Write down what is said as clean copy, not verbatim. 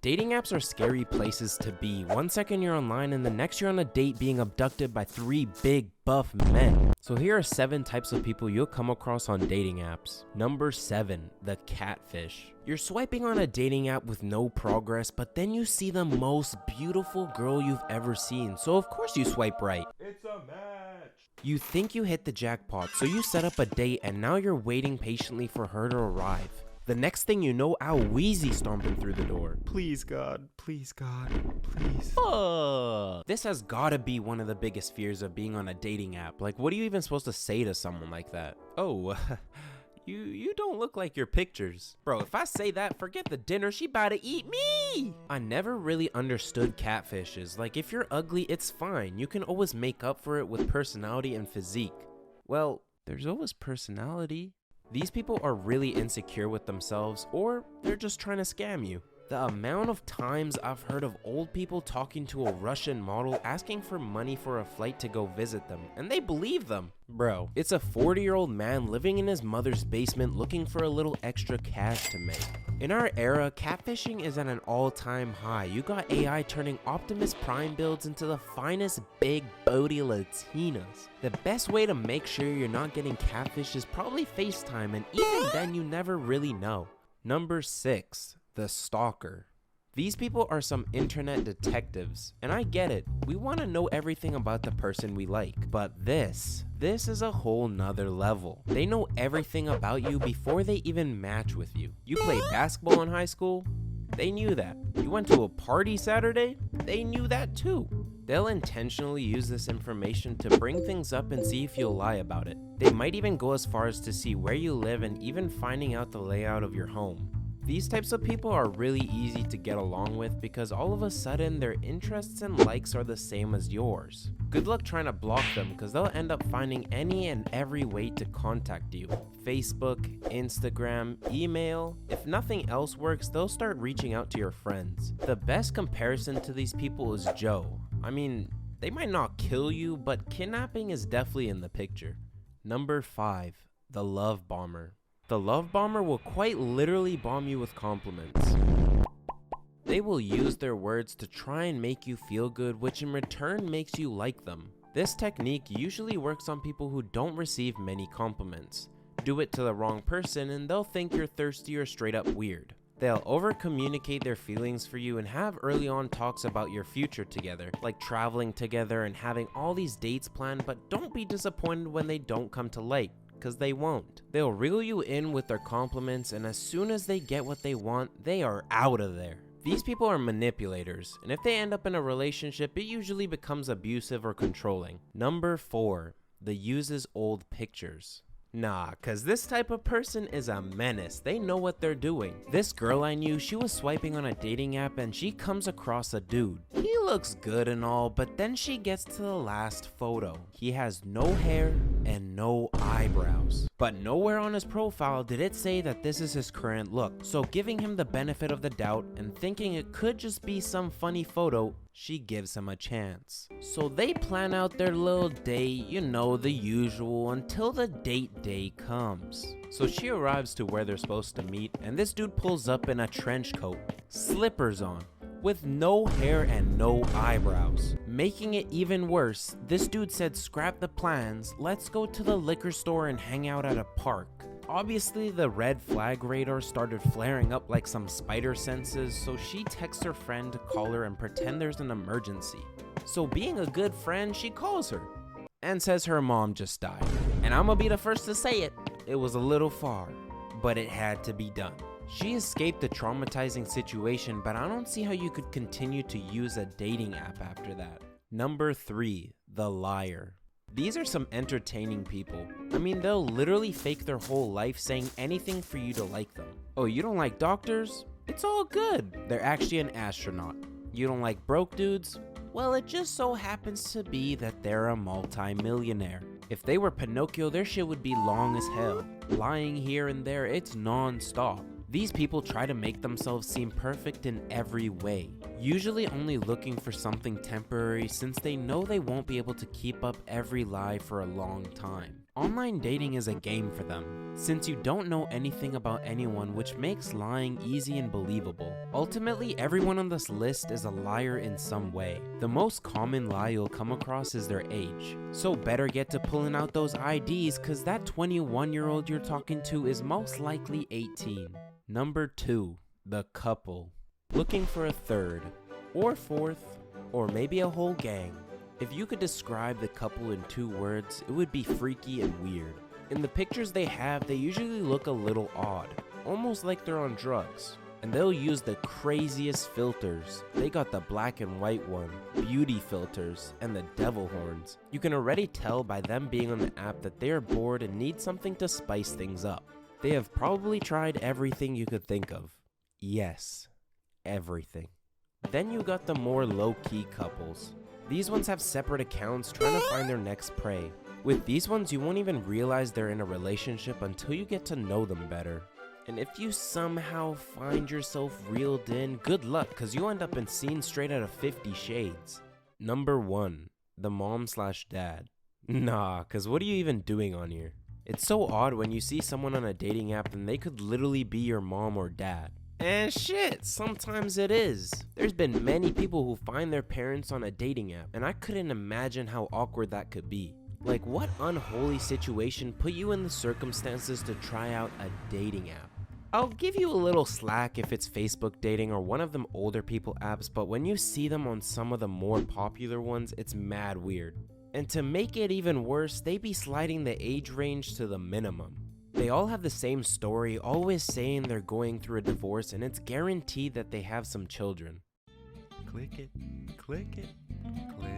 Dating apps are scary places to be. One second you're online and the next you're on a date being abducted by 3 big buff men. So here are 7 types of people you'll come across on dating apps. Number 7, the catfish. You're swiping on a dating app with no progress, but then you see the most beautiful girl you've ever seen, so of course you swipe right. It's a match. You think you hit the jackpot, so you set up a date and now you're waiting patiently for her to arrive. The next thing you know, Al Weezy stomping through the door. Please God, please God, please. This has gotta be one of the biggest fears of being on a dating app. Like, what are you even supposed to say to someone like that? Oh, you don't look like your pictures. Bro, if I say that, forget the dinner, she about to eat me. I never really understood catfishes. Like, if you're ugly, it's fine. You can always make up for it with personality and physique. Well, there's always personality. These people are really insecure with themselves, or they're just trying to scam you. The amount of times I've heard of old people talking to a Russian model asking for money for a flight to go visit them, and they believe them. Bro, it's a 40-year-old man living in his mother's basement looking for a little extra cash to make. In our era, catfishing is at an all-time high. You got AI turning Optimus Prime builds into the finest big booty Latinas. The best way to make sure you're not getting catfished is probably FaceTime, and even then you never really know. Number 6. The stalker. These people are some internet detectives, and I get it, we want to know everything about the person we like, but this is a whole nother level. They know everything about you before they even match with you. You played basketball in high school? They knew that. You went to a party Saturday? They knew that too. They'll intentionally use this information to bring things up and see if you'll lie about it. They might even go as far as to see where you live and even finding out the layout of your home. These types of people are really easy to get along with because all of a sudden their interests and likes are the same as yours. Good luck trying to block them because they'll end up finding any and every way to contact you. Facebook, Instagram, email. If nothing else works, they'll start reaching out to your friends. The best comparison to these people is Joe. I mean, they might not kill you, but kidnapping is definitely in the picture. Number 5, the love bomber. The love bomber will quite literally bomb you with compliments. They will use their words to try and make you feel good, which in return makes you like them. This technique usually works on people who don't receive many compliments. Do it to the wrong person and they'll think you're thirsty or straight up weird. They'll over-communicate their feelings for you and have early on talks about your future together, like traveling together and having all these dates planned, but don't be disappointed when they don't come to light. Because they won't. They'll reel you in with their compliments, and as soon as they get what they want, they are out of there. These people are manipulators, and if they end up in a relationship, it usually becomes abusive or controlling. Number 4, the uses old pictures. Nah, cause this type of person is a menace. They know what they're doing. This girl I knew, she was swiping on a dating app and she comes across a dude. He looks good and all, but then she gets to the last photo. He has no hair and no eyebrows. But nowhere on his profile did it say that this is his current look. So giving him the benefit of the doubt and thinking it could just be some funny photo, she gives him a chance. So they plan out their little date, you know, the usual, until the date day comes. So she arrives to where they're supposed to meet, and this dude pulls up in a trench coat, slippers on, with no hair and no eyebrows. Making it even worse, this dude said scrap the plans, let's go to the liquor store and hang out at a park. Obviously, the red flag radar started flaring up like some spider senses, so she texts her friend to call her and pretend there's an emergency. So being a good friend, she calls her and says her mom just died. And I'm gonna be the first to say it was a little far, but it had to be done. She escaped the traumatizing situation, but I don't see how you could continue to use a dating app after that. Number 3, the liar. These are some entertaining people. I mean, they'll literally fake their whole life saying anything for you to like them. Oh, you don't like doctors? It's all good. They're actually an astronaut. You don't like broke dudes? Well, it just so happens to be that they're a multi-millionaire. If they were Pinocchio, their shit would be long as hell. Lying here and there, it's non-stop. These people try to make themselves seem perfect in every way, usually only looking for something temporary since they know they won't be able to keep up every lie for a long time. Online dating is a game for them, since you don't know anything about anyone, which makes lying easy and believable. Ultimately, everyone on this list is a liar in some way. The most common lie you'll come across is their age, so better get to pulling out those IDs, cause that 21-year-old you're talking to is most likely 18. Number 2, the couple. Looking for a third, or fourth, or maybe a whole gang. If you could describe the couple in 2 words, it would be freaky and weird. In the pictures they have, they usually look a little odd, almost like they're on drugs. And they'll use the craziest filters. They got the black and white one, beauty filters, and the devil horns. You can already tell by them being on the app that they are bored and need something to spice things up. They have probably tried everything you could think of. Yes, everything. Then you got the more low-key couples. These ones have separate accounts trying to find their next prey. With these ones, you won't even realize they're in a relationship until you get to know them better. And if you somehow find yourself reeled in, good luck, cause you end up in scenes straight out of 50 Shades. Number 1, the mom/dad. Nah, cause what are you even doing on here? It's so odd when you see someone on a dating app and they could literally be your mom or dad. And shit, sometimes it is. There's been many people who find their parents on a dating app, and I couldn't imagine how awkward that could be. Like, what unholy situation put you in the circumstances to try out a dating app? I'll give you a little slack if it's Facebook dating or one of them older people apps, but when you see them on some of the more popular ones, it's mad weird. And to make it even worse, they be sliding the age range to the minimum. They all have the same story, always saying they're going through a divorce, and it's guaranteed that they have some children. Click it, click it, click